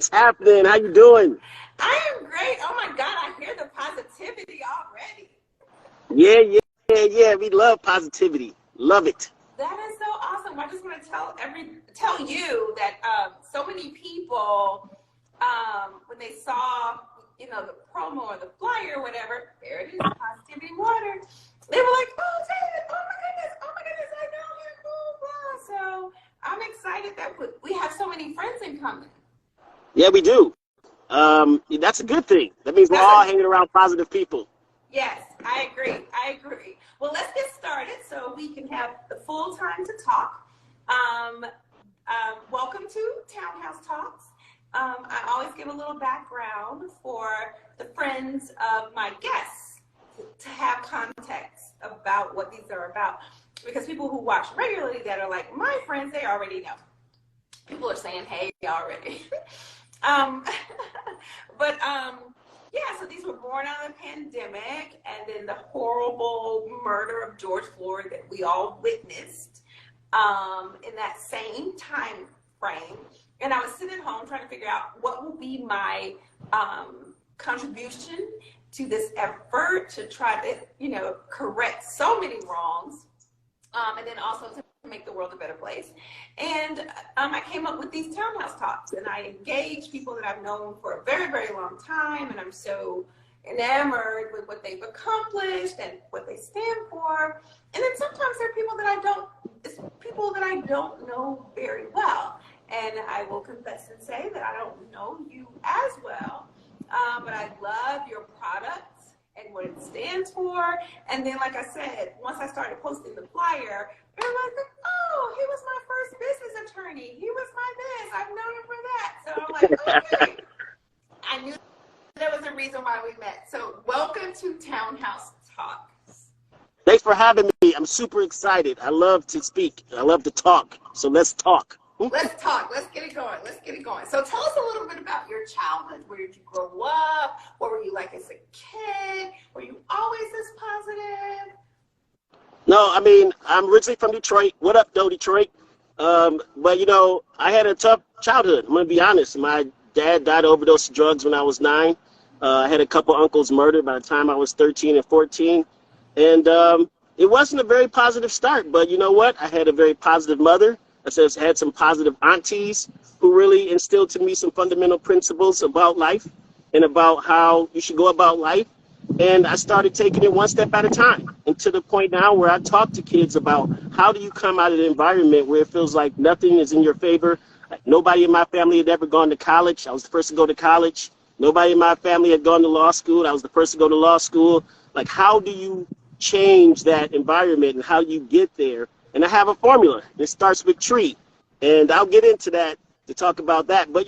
What's happening? How you doing? I am great. Oh my God, I hear the positivity already. Yeah. We love positivity. Love it. That is so awesome. I just want to tell you that so many people when they saw the promo or the flyer or whatever, there it is, positivity water. They were like, oh David, oh my goodness, I know you, blah blah. So I'm excited that we have so many friends in common. Yeah, we do. That's a good thing. That means we're all hanging around positive people. Yes, I agree. Well, let's get started so we can have the full time to talk. Welcome to Townhouse Talks. I always give a little background for the friends of my guests to have context about what these are about. Because people who watch regularly that are like my friends, they already know. People are saying, hey, already. Yeah, so these were born out of the pandemic and then the horrible murder of George Floyd that we all witnessed in that same time frame. And I was sitting at home trying to figure out what will be my contribution to this effort to try to, correct so many wrongs, and then also to make the world a better place. And I came up with these townhouse talks, and I engage people that I've known for a very, very long time, and I'm so enamored with what they've accomplished and what they stand for. And then sometimes there are people that I don't know very well. And I will confess and say that I don't know you as well, but I love your product and what it stands for. And then, like I said, once I started posting the flyer, everyone's like, oh, he was my first business attorney. He was my this. I've known him for that. So I'm like, okay. I knew there was a reason why we met. So welcome to Townhouse Talks. Thanks for having me. I'm super excited. I love to speak. I love to talk. So let's talk. Let's talk. Let's get it going. So tell us a little bit about your childhood. Where did you grow up? What were you like as a kid? Were you always this positive? No, I mean, I'm originally from Detroit. What up, though, Detroit? But, I had a tough childhood. I'm going to be honest. My dad died of overdose of drugs when I was 9. I had a couple uncles murdered by the time I was 13 and 14. And it wasn't a very positive start. But you know what? I had a very positive mother. I had some positive aunties who really instilled to me some fundamental principles about life and about how you should go about life. And I started taking it one step at a time, and to the point now where I talk to kids about how do you come out of an environment where it feels like nothing is in your favor. Nobody in my family had ever gone to college. I was the first to go to college. Nobody in my family had gone to law school. I was the first to go to law school. Like, how do you change that environment and how do you get there? And I have a formula. It starts with tree. And I'll get into that to talk about that. But,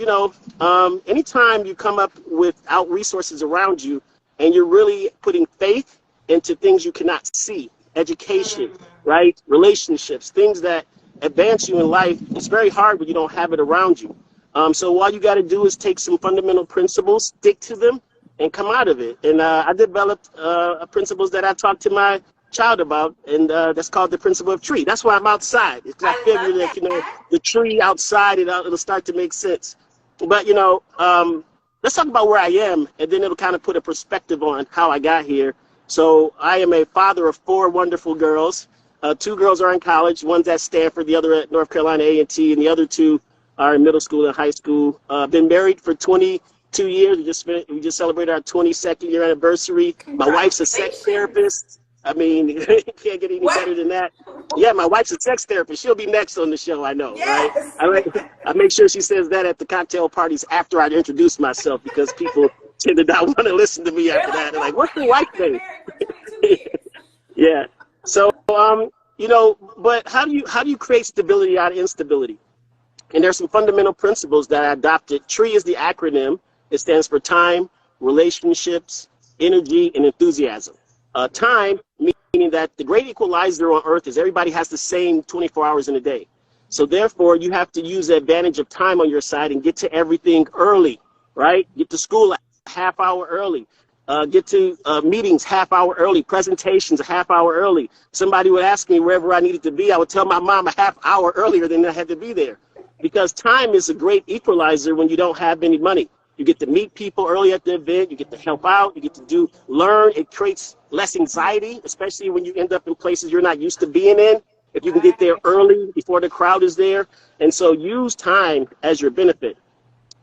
anytime you come up without resources around you and you're really putting faith into things you cannot see, education, right? Relationships, things that advance you in life, it's very hard when you don't have it around you. So all you got to do is take some fundamental principles, stick to them, and come out of it. And I developed principles that I talk to my child about, and that's called the principle of tree. That's why I'm outside, because I figure that the tree outside, it'll start to make sense. But let's talk about where I am, and then it'll kind of put a perspective on how I got here. So I am a father of 4 wonderful girls. 2 girls are in college. One's at Stanford, the other at North Carolina A&T, and the other 2 are in middle school and high school. Been married for 22 years. We just celebrated our 22nd year anniversary. My wife's a sex therapist. I mean, you can't get any better than that. Yeah, my wife's a sex therapist. She'll be next on the show, I know, yes. Right? I make sure she says that at the cocktail parties after I introduce myself, because people tend to not want to listen to me after that. They're like, what's your wife name? Yeah. So, but how do you create stability out of instability? And there's some fundamental principles that I adopted. TREE is the acronym. It stands for time, relationships, energy, and enthusiasm. Time, meaning that the great equalizer on earth is everybody has the same 24 hours in a day. So therefore, you have to use the advantage of time on your side and get to everything early, right? Get to school a half hour early. Get to meetings half hour early, presentations a half hour early. Somebody would ask me wherever I needed to be. I would tell my mom a half hour earlier than I had to be there. because time is a great equalizer when you don't have any money. You get to meet people early at the event. You get to help out. You get to learn. It creates less anxiety, especially when you end up in places you're not used to being in. If you can get there early before the crowd is there. And so use time as your benefit.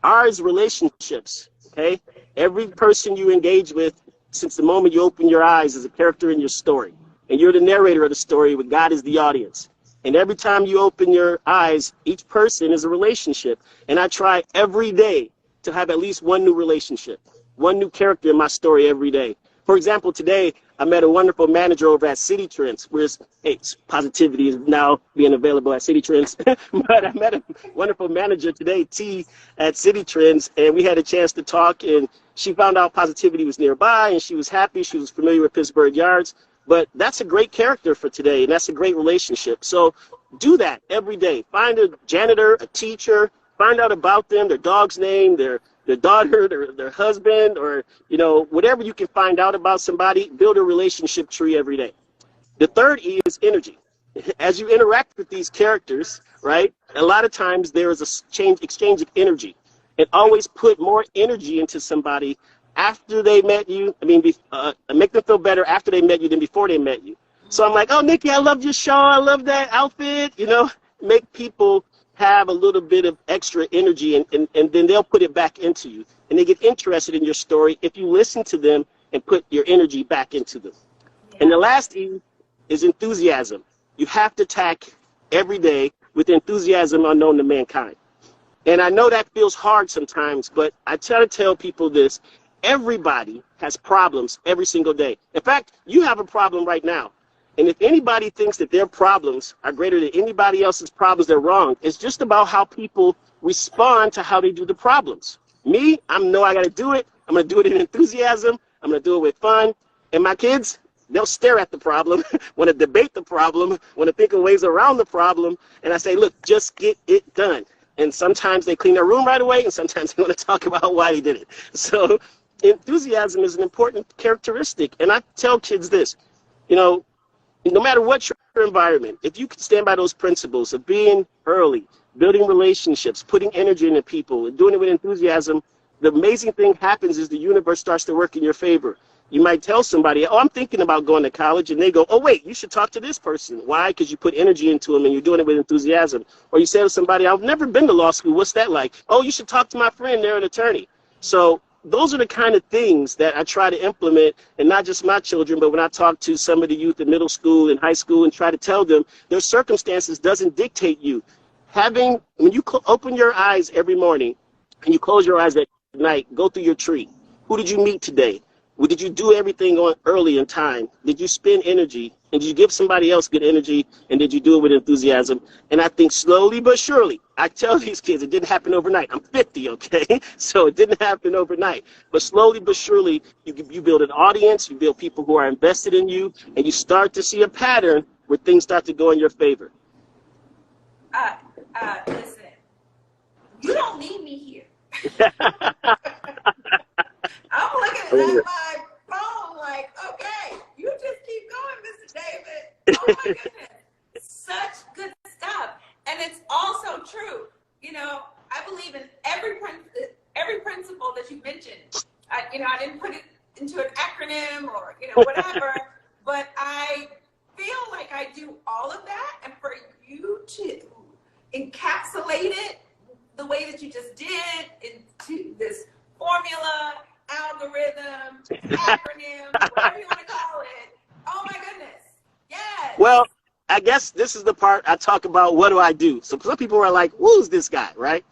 Ours, relationships, okay? Every person you engage with since the moment you open your eyes is a character in your story. And you're the narrator of the story, but God is the audience. And every time you open your eyes, each person is a relationship. And I try every day to have at least one new relationship, one new character in my story every day. For example, today I met a wonderful manager over at City Trends, where positivity is now being available at City Trends. But I met a wonderful manager today, T, at City Trends, and we had a chance to talk, and she found out positivity was nearby, and she was happy. She was familiar with Pittsburgh Yards. But that's a great character for today, and that's a great relationship. So do that every day. Find a janitor, a teacher, find out about them, their dog's name, their daughter, their husband, or, whatever you can find out about somebody. Build a relationship tree every day. The third E is energy. As you interact with these characters, right, a lot of times there is a exchange of energy. And always put more energy into somebody after they met you. Make them feel better after they met you than before they met you. So I'm like, oh, Nikki, I love your show. I love that outfit. Make people have a little bit of extra energy, and then they'll put it back into you. And they get interested in your story if you listen to them and put your energy back into them. Yeah. And the last E is enthusiasm. You have to attack every day with enthusiasm unknown to mankind. And I know that feels hard sometimes, but I try to tell people this. Everybody has problems every single day. In fact, you have a problem right now. And if anybody thinks that their problems are greater than anybody else's problems, they're wrong. It's just about how people respond to how they do the problems. Me, I know I got to do it. I'm going to do it in enthusiasm. I'm going to do it with fun. And my kids, they'll stare at the problem, want to debate the problem, want to think of ways around the problem. And I say, look, just get it done. And sometimes they clean their room right away, and sometimes they want to talk about why they did it. So enthusiasm is an important characteristic. And I tell kids this, no matter what your environment, if you can stand by those principles of being early, building relationships, putting energy into people, and doing it with enthusiasm, the amazing thing happens is the universe starts to work in your favor. You might tell somebody, oh, I'm thinking about going to college, and they go, oh, wait, you should talk to this person. Why? Because you put energy into them, and you're doing it with enthusiasm. Or you say to somebody, I've never been to law school. What's that like? Oh, you should talk to my friend. They're an attorney. So those are the kind of things that I try to implement, and not just my children, but when I talk to some of the youth in middle school and high school and try to tell them their circumstances doesn't dictate you. When you open your eyes every morning and you close your eyes at night, go through your tree. Who did you meet today? Did you do everything on early in time? Did you spend energy? And did you give somebody else good energy? And did you do it with enthusiasm? And I think slowly but surely, I tell these kids it didn't happen overnight. I'm 50, okay? So it didn't happen overnight. But slowly but surely, you build an audience, you build people who are invested in you, and you start to see a pattern where things start to go in your favor. Listen, you don't need me here. I'm looking at my phone like, okay, you just keep going, Mr. David. Oh my goodness, such good stuff. And it's also true. I believe in every principle that you mentioned. I didn't put it into an acronym or, whatever, but I feel like I do all of that. And for you to encapsulate it the way that you just did into this formula, algorithm, acronym, whatever you want to call it. Oh my goodness. Yes. Well, I guess this is the part I talk about, what do I do? So some people are like, who's this guy, right?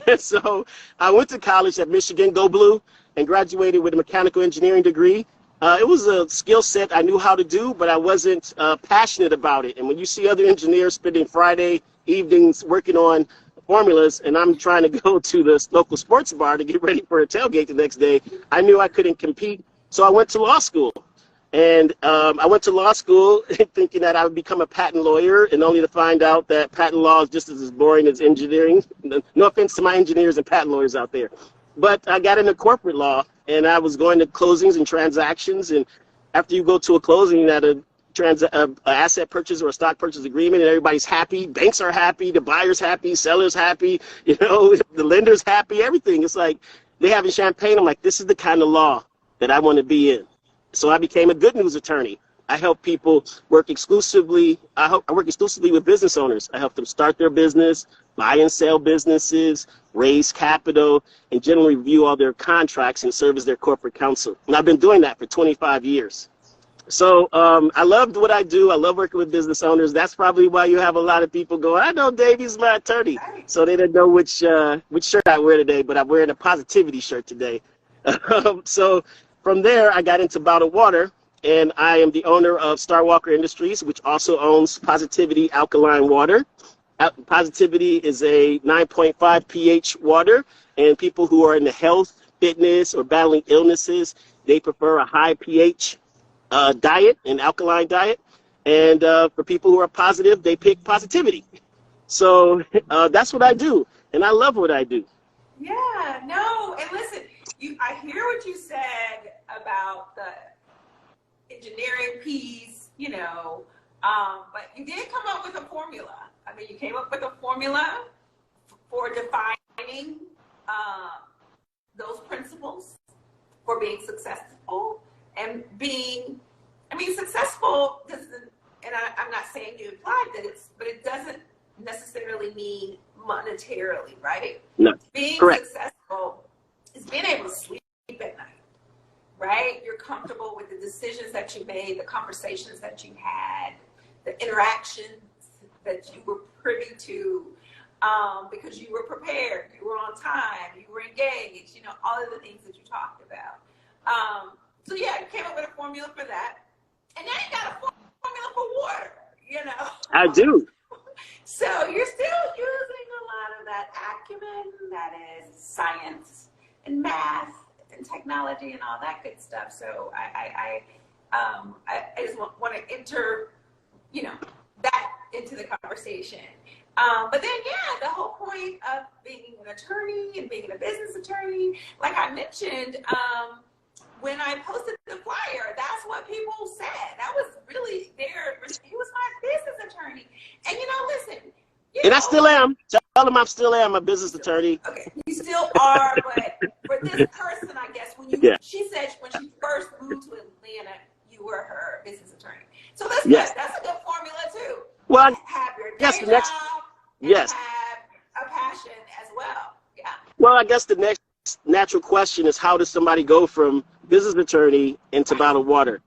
And so I went to college at Michigan, Go Blue, and graduated with a mechanical engineering degree. It was a skill set I knew how to do, but I wasn't passionate about it. And when you see other engineers spending Friday evenings working on formulas, and I'm trying to go to the local sports bar to get ready for a tailgate the next day, I knew I couldn't compete. So I went to law school. And I went to law school thinking that I would become a patent lawyer, and only to find out that patent law is just as boring as engineering. No offense to my engineers and patent lawyers out there. But I got into corporate law, and I was going to closings and transactions. And after you go to a closing at a asset purchase or a stock purchase agreement, and everybody's happy. Banks are happy, the buyer's happy, seller's happy, the lender's happy, everything. It's like they having champagne. I'm like, this is the kind of law that I want to be in. So I became a good news attorney. I help people work exclusively. I work exclusively with business owners. I help them start their business, buy and sell businesses, raise capital, and generally review all their contracts and serve as their corporate counsel. And I've been doing that for 25 years. So I loved what I do. I love working with business owners. That's probably why you have a lot of people going, I know Davey's my attorney. So they didn't know which shirt I wear today, but I'm wearing a positivity shirt today. So from there, I got into bottled water, and I am the owner of Star Walker Industries, which also owns Positivity Alkaline Water. Positivity is a 9.5 pH water, and people who are in the health, fitness, or battling illnesses, they prefer a high pH diet, an alkaline diet. And for people who are positive, they pick Positivity. So that's what I do, and I love what I do. Yeah, no, and listen, I hear what you said about the engineering piece, but you did come up with a formula. I mean, you came up with a formula for defining those principles for being successful and successful doesn't, and I'm not saying you implied that but it doesn't necessarily mean monetarily, right? No, being correct. Successful is being able to sleep at night, right? You're comfortable with the decisions that you made, the conversations that you had, the interactions that you were privy to, because you were prepared, you were on time, you were engaged, all of the things that you talked about. So yeah, you came up with a formula for that. And now you got a formula for water, I do. So you're still using a lot of that acumen, that is science and math and technology and all that good stuff. So I just want to enter, that into the conversation. But then, yeah, the whole point of being an attorney and being a business attorney, like I mentioned, when I posted the flyer, that's what people said. That was really he was my business attorney. And listen. I still am. Tell them I still am a business attorney. Okay, you still are, but for this person, I guess, she said when she first moved to Atlanta, you were her business attorney. So that's good. That's a good formula too. Well, have your day job and have a passion as well. Yeah. Well, I guess the next natural question is, how does somebody go from business attorney into bottled water?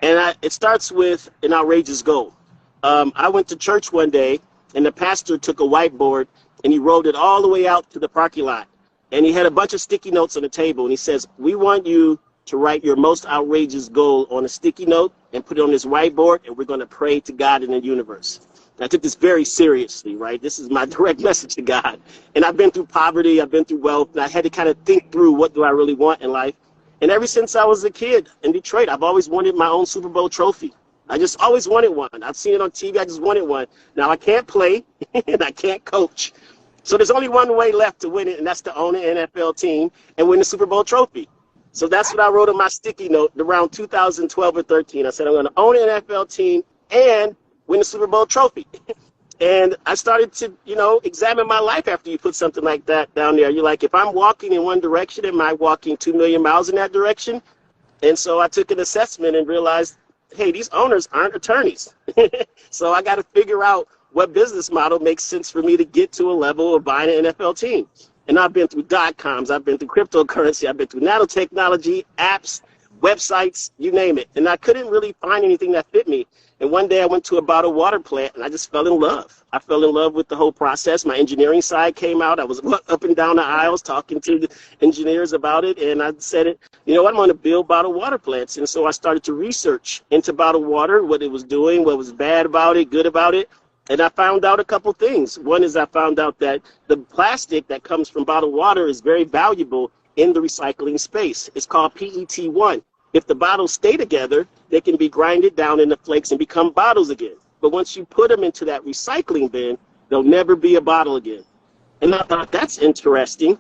And it starts with an outrageous goal. I went to church one day, and the pastor took a whiteboard and he rolled it all the way out to the parking lot. And he had a bunch of sticky notes on the table, and he says, we want you to write your most outrageous goal on a sticky note and put it on this whiteboard, and we're going to pray to God in the universe. And I took this very seriously, right? This is my direct message to God. And I've been through poverty, I've been through wealth, and I had to kind of think through, what do I really want in life? And ever since I was a kid in Detroit, I've always wanted my own Super Bowl trophy. I just always wanted one. I've seen it on TV. I just wanted one. Now I can't play and I can't coach. So there's only one way left to win it, and that's to own an NFL team and win the Super Bowl trophy. So that's what I wrote on my sticky note around 2012 or 13. I said, I'm going to own an NFL team and win the Super Bowl trophy. And I started to, examine my life after you put something like that down there. You're like, if I'm walking in one direction, am I walking 2 million miles in that direction? And so I took an assessment and realized, hey, these owners aren't attorneys. So I got to figure out what business model makes sense for me to get to a level of buying an NFL team. And I've been through .coms, I've been through cryptocurrency, I've been through nanotechnology, apps, websites, you name it. And I couldn't really find anything that fit me. And one day I went to a bottled water plant and I just fell in love. I fell in love with the whole process. My engineering side came out. I was up and down the aisles talking to the engineers about it. And I said, I'm going to build bottled water plants. And so I started to research into bottled water, what it was doing, what was bad about it, good about it. And I found out a couple things. One is I found out that the plastic that comes from bottled water is very valuable in the recycling space. It's called PET1. If the bottles stay together, they can be grinded down into flakes and become bottles again. But once you put them into that recycling bin, they'll never be a bottle again. And I thought, that's interesting.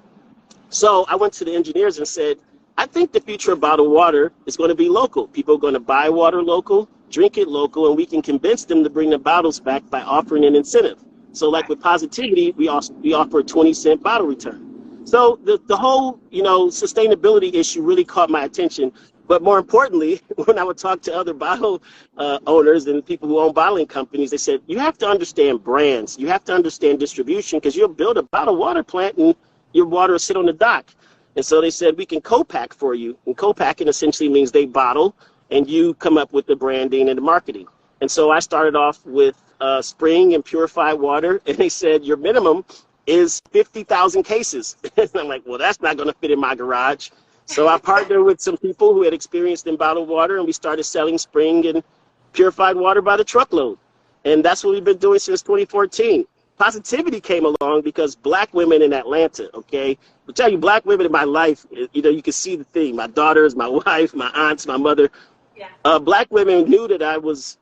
So I went to the engineers and said, I think the future of bottled water is going to be local. People are going to buy water local. drink it local, and we can convince them to bring the bottles back by offering an incentive. So like with Positivity, we offer a 20-cent bottle return. So the whole, sustainability issue really caught my attention. But more importantly, when I would talk to other bottle owners and people who own bottling companies, they said, you have to understand brands. You have to understand distribution, because you'll build a bottled water plant and your water will sit on the dock. And so they said, we can co-pack for you. And co-packing essentially means they bottle and you come up with the branding and the marketing. And so I started off with spring and purified water. And they said, your minimum is 50,000 cases. And I'm like, well, that's not going to fit in my garage. So I partnered with some people who had experienced in bottled water, and we started selling spring and purified water by the truckload. And that's what we've been doing since 2014. Positivity came along because Black women in Atlanta, okay? I'll tell you, Black women in my life, you can see the theme. My daughters, my wife, my aunts, my mother. Yeah. Black women knew that I was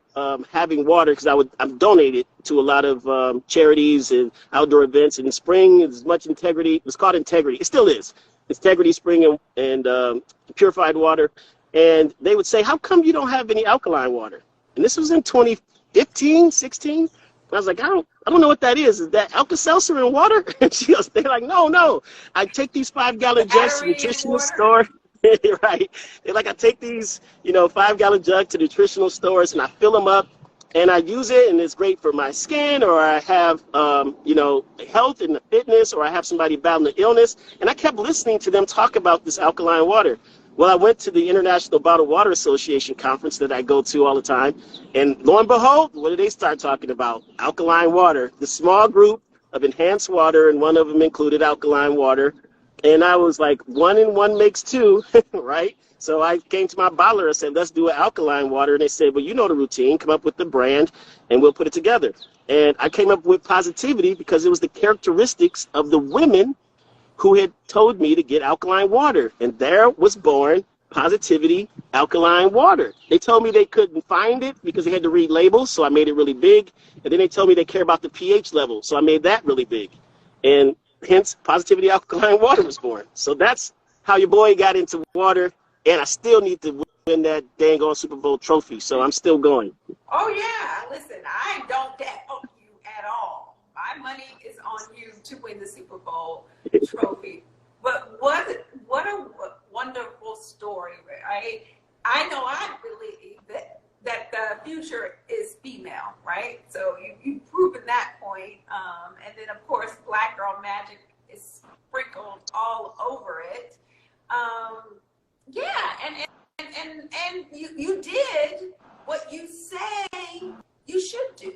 having water because I'm donated to a lot of charities and outdoor events. And in spring, it's much integrity. It was called Integrity. It still is. Integrity Spring and purified water. And they would say, how come you don't have any alkaline water? And this was in 2015, 16. I was like, I don't know what that is. Is that Alka-Seltzer in water? And they're like, no. I take these 5-gallon jugs to the nutritional store. Right. They're like, I take these, 5-gallon jugs to nutritional stores and I fill them up and I use it, and it's great for my skin, or I have, health and the fitness, or I have somebody battling an illness. And I kept listening to them talk about this alkaline water. Well, I went to the International Bottled Water Association conference that I go to all the time, and lo and behold, what did they start talking about? Alkaline water. The small group of enhanced water, and one of them included alkaline water. And I was like, 1 and 1 makes 2, right? So I came to my bottler and said, let's do an alkaline water. And they said, well, you know the routine. Come up with the brand, and we'll put it together. And I came up with Positivity because it was the characteristics of the women who had told me to get alkaline water. And there was born Positivity Alkaline Water. They told me they couldn't find it because they had to read labels, so I made it really big. And then they told me they care about the pH level, so I made that really big. And hence, Positivity Alkaline Water was born. So that's how your boy got into water, and I still need to win that dang on Super Bowl trophy, so I'm still going. Oh, yeah. Listen, I don't doubt you at all. My money is on you to win the Super Bowl trophy. But what a wonderful story, right? I know I believe that the future is female, right? So you've proven that point. And then, of course, Black Girl Magic is sprinkled all over it. Yeah, and you did what you say you should do.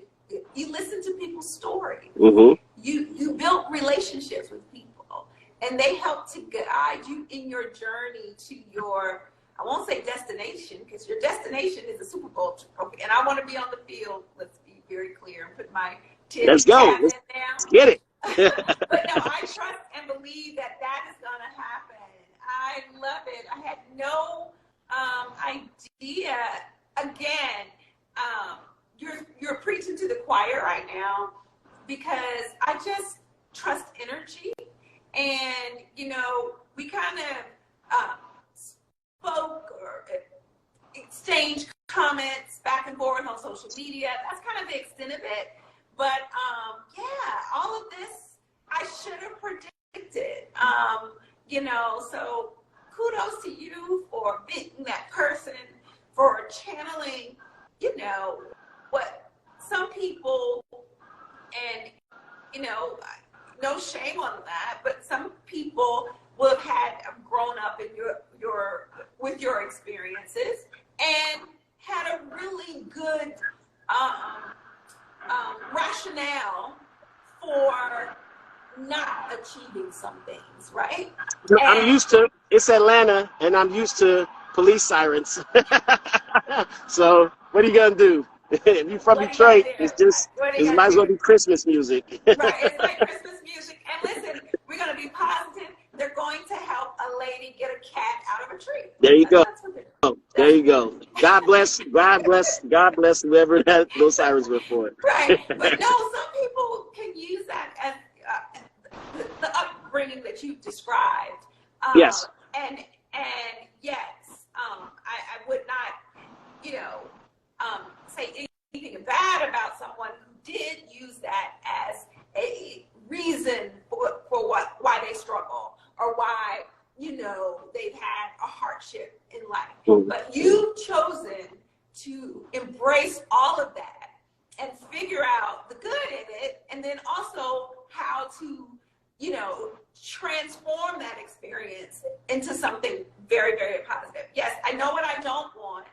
You listen to people's stories. Mm-hmm. You built relationships with people, and they helped to guide you in your journey to your, I won't say destination, because your destination is a Super Bowl trophy, and I want to be on the field. Let's be very clear and put my let's go. Let's get it. But no, I trust and believe that is going to happen. I love it. I had no idea. Again, you're preaching to the choir right now, because I just trust energy. And, we kind of spoke or exchanged comments back and forth on social media. That's kind of the extent of it. But, all of this I should have predicted. So kudos to you for being that person, for channeling, what some people, and, no shame on that, but some people will have grown up in with your experiences and had a really good rationale for not achieving some things, right? I'm used to, it's Atlanta, and I'm used to police sirens. So what are you gonna do? If you're from Detroit, it might as well be Christmas music. Right, it's like Christmas music. And listen, we're gonna be positive. They're going to help a lady get a cat out of a tree. There you go. There you go. God bless whoever those sirens were for. Right, but no, some people can use that as the upbringing that you've described. Yes. And yes, I would not, reason for why they struggle or why, you know, they've had a hardship in life. But you've chosen to embrace all of that and figure out the good in it, and then also how to, you know, transform that experience into something very, very positive. Yes, I know what I don't want,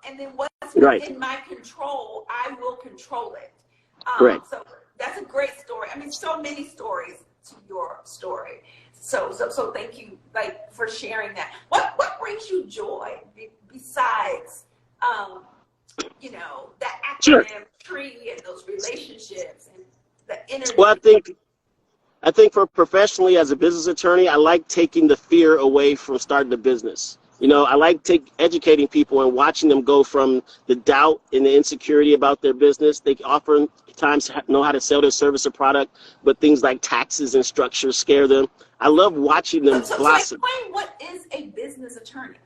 and then what's in my control, I will control it. So that's a great story. I mean, so many stories to your story. So thank you, like, for sharing that. What brings you joy besides, you know, that acronym tree and those relationships and the energy? Well, I think for professionally as a business attorney, I like taking the fear away from starting a business. You know, I like educating people and watching them go from the doubt and the insecurity about their business. They oftentimes know how to sell their service or product, but things like taxes and structure scare them. I love watching them blossom. So explain, what is a business attorney?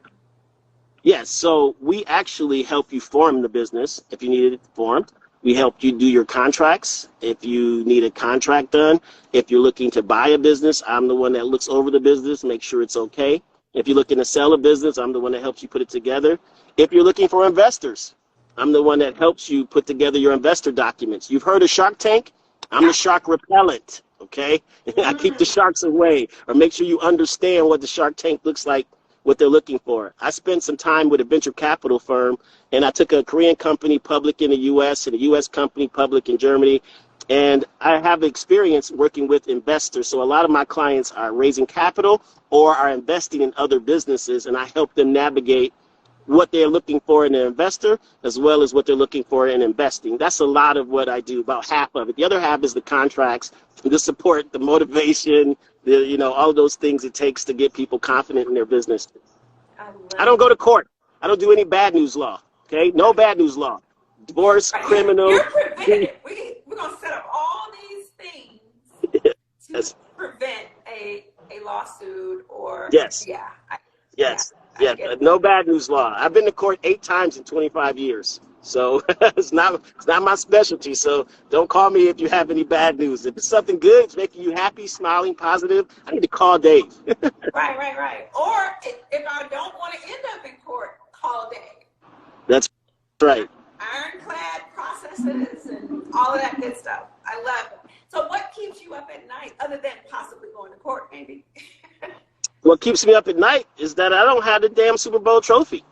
Yes, so we actually help you form the business if you need it formed. We help you do your contracts if you need a contract done. If you're looking to buy a business, I'm the one that looks over the business, make sure it's okay. If you're looking to sell a business, I'm the one that helps you put it together. If you're looking for investors, I'm the one that helps you put together your investor documents. You've heard of Shark Tank? I'm the shark repellent, okay? I keep the sharks away, or make sure you understand what the Shark Tank looks like, what they're looking for. I spent some time with a venture capital firm, and I took a Korean company public in the U.S. and a U.S. company public in Germany, and I have experience working with investors. So a lot of my clients are raising capital or are investing in other businesses, and I help them navigate what they're looking for in an investor as well as what they're looking for in investing. That's a lot of what I do, about half of it. The other half is the contracts, the support, the motivation, you know, all those things it takes to get people confident in their business. I don't go to court. I don't do any bad news law. Okay, no bad news law. Divorce, criminal. You're preventative. We're gonna set up all these things to prevent a lawsuit or no bad news law. I've been to court 8 times in 25 years. So it's not my specialty. So don't call me if you have any bad news. If it's something good, it's making you happy, smiling, positive, I need to call Dave. Right. Or if I don't want to end up in court, call Dave. That's right. Ironclad processes and all of that good stuff. I love it. So what keeps you up at night other than possibly going to court, maybe? What keeps me up at night is that I don't have the damn Super Bowl trophy.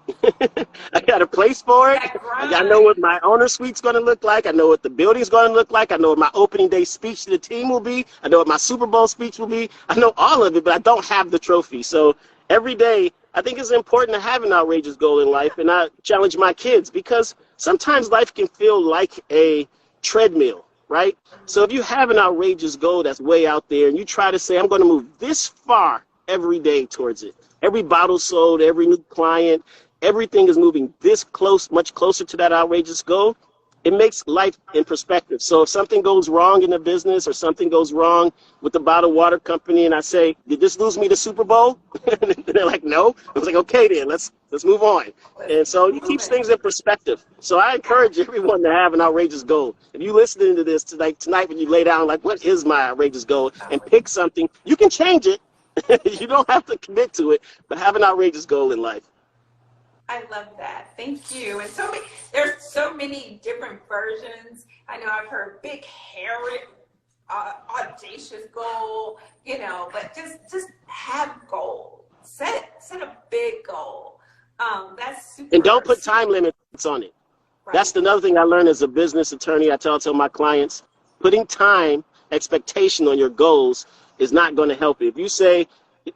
I got a place for it. I know what my owner suite's going to look like. I know what the building's going to look like. I know what my opening day speech to the team will be. I know what my Super Bowl speech will be. I know all of it, but I don't have the trophy. So every day, I think it's important to have an outrageous goal in life, and I challenge my kids because sometimes life can feel like a treadmill, right? So if you have an outrageous goal that's way out there and you try to say, I'm going to move this far every day towards it. Every bottle sold, every new client, everything is moving this close, much closer to that outrageous goal. It makes life in perspective. So if something goes wrong in the business or something goes wrong with the bottled water company and I say, did this lose me the Super Bowl? And they're like, no. I was like, okay, then let's move on. And so it keeps things in perspective. So I encourage everyone to have an outrageous goal. If you listening to this tonight when you lay down, like, what is my outrageous goal? And pick something, you can change it. You don't have to commit to it, but have an outrageous goal in life. I love that. Thank you. And there's so many different versions. I know I've heard big, hairy, audacious goal, you know, but just have goals. Set a big goal. That's super. And don't put time limits on it. Right. That's another thing I learned as a business attorney. I tell my clients, putting time expectation on your goals is not going to help you. If you say,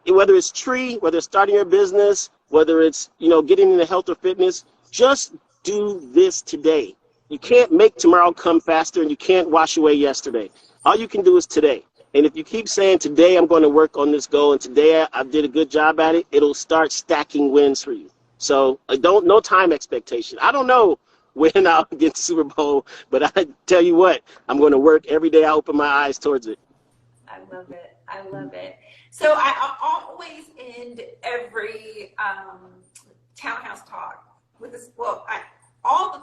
whether it's tree, whether it's starting your business, whether it's, you know, getting into health or fitness, just do this today. You can't make tomorrow come faster, and you can't wash away yesterday. All you can do is today. And if you keep saying, today I'm going to work on this goal, and today I did a good job at it, it'll start stacking wins for you. So no time expectation. I don't know when I'll get the Super Bowl, but I tell you what, I'm going to work every day I open my eyes towards it. I love it. I love it. So I always end every townhouse talk with this. Well, all the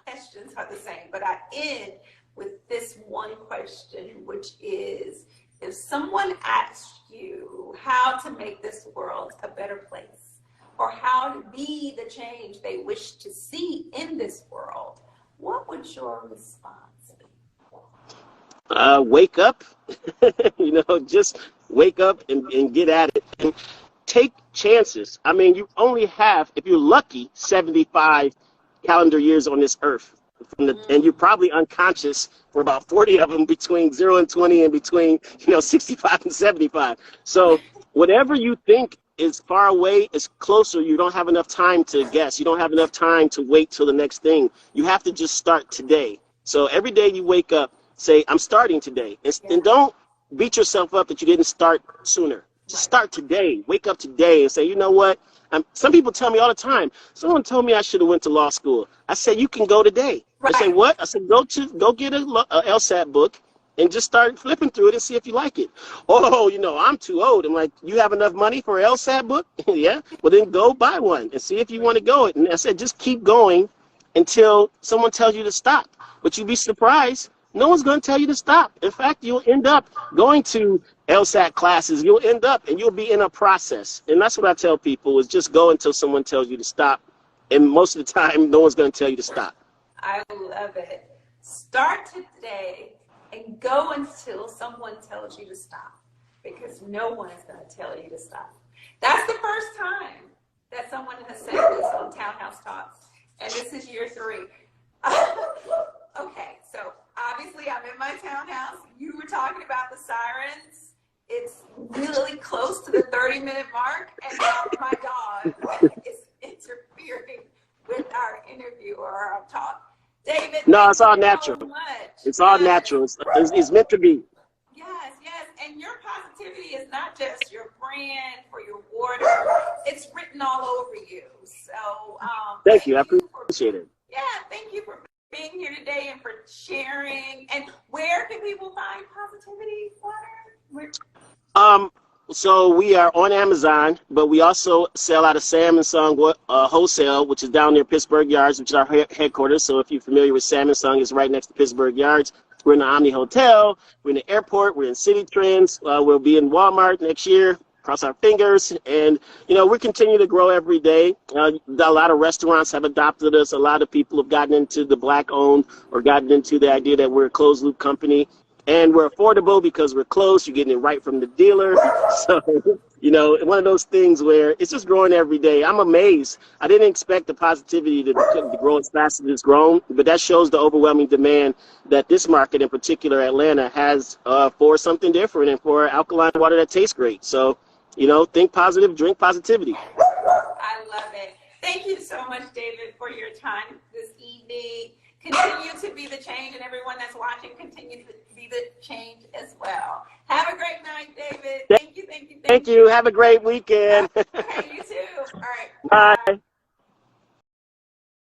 questions are the same, but I end with this one question, which is, if someone asked you how to make this world a better place, or how to be the change they wish to see in this world, what would your response be? Wake up, just wake up and get at it. And take chances. I mean, you only have, if you're lucky, 75 calendar years on this earth. And you're probably unconscious for about 40 of them, between 0 and 20 and between 65 and 75. So whatever you think is far away is closer. You don't have enough time to guess. You don't have enough time to wait till the next thing. You have to just start today. So every day you wake up, say, I'm starting today. And don't beat yourself up that you didn't start sooner. Just start today. Wake up today and say, you know what? Some people tell me all the time, someone told me I should have went to law school. I said, you can go today. Right. I say, what? I said, go get a LSAT book and just start flipping through it and see if you like it. Oh, I'm too old. I'm like, you have enough money for an LSAT book? Yeah. Well, then go buy one and see if you want to go. And I said, just keep going until someone tells you to stop. But you'd be surprised. No one's going to tell you to stop. In fact, you'll end up going to LSAT classes. You'll end up and you'll be in a process. And that's what I tell people, is just go until someone tells you to stop. And most of the time, no one's going to tell you to stop. I love it. Start today and go until someone tells you to stop, because no one is going to tell you to stop. That's the first time that someone has said this on Townhouse Talks, and this is year 3. Okay, so obviously I'm in my townhouse. You were talking about the sirens. It's really close to the 30-minute mark, and now my dog is interfering with our interview or our talk. David, no, it's all natural. So much. It's all natural. It's meant to be. Yes, yes. And your positivity is not just your brand for your water. It's written all over you. So thank you. I appreciate it. Yeah, thank you for being here today and for sharing. And where can people find Positivity Water? So we are on Amazon, but we also sell out of Sam & Son Wholesale, which is down near Pittsburgh Yards, which is our headquarters. So if you're familiar with Sam & Son, it's right next to Pittsburgh Yards. We're in the Omni Hotel. We're in the airport. We're in City Trends. We'll be in Walmart next year. Cross our fingers. And, we continue to grow every day. A lot of restaurants have adopted us. A lot of people have gotten into the Black-owned or gotten into the idea that we're a closed-loop company. And we're affordable because we're close. You're getting it right from the dealer. So, one of those things where it's just growing every day. I'm amazed. I didn't expect the positivity to grow as fast as it's grown, but that shows the overwhelming demand that this market, in particular Atlanta, has for something different and for alkaline water that tastes great. So, think positive, drink positivity. I love it. Thank you so much, David, for your time this evening. Continue to be the change, and everyone that's watching, continue to be the change as well. Have a great night, David. Thank you. Thank you. Have a great weekend. Okay, you too. All right. Bye.